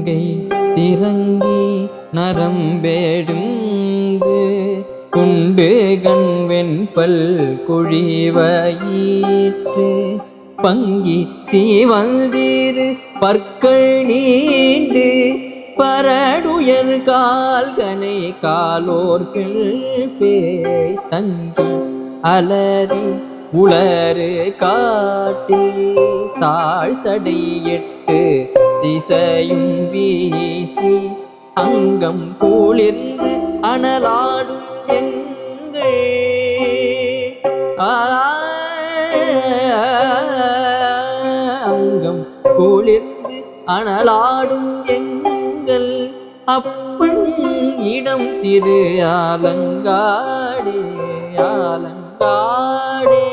கங்கை திரங்கி நரம்பெடுந்து குண்டு கண்வெண்பல் குழிவயிற்று பங்கி சீவந்திரு பற்கள் நீண்டு பரடுயர் கால்கனை காலோர்கள் பேய் தங்கி அலறி உளறு காட்டில் தாழ் சடையிட்டு திசையும் வீசி அங்கம் குளிர்ந்து அனலாடும் எங்கள் அங்கம் குளிர்ந்து அனலாடும் எங்கள் அப்பன் இடம் திரு ஆலங்காடே ஆலங்காடே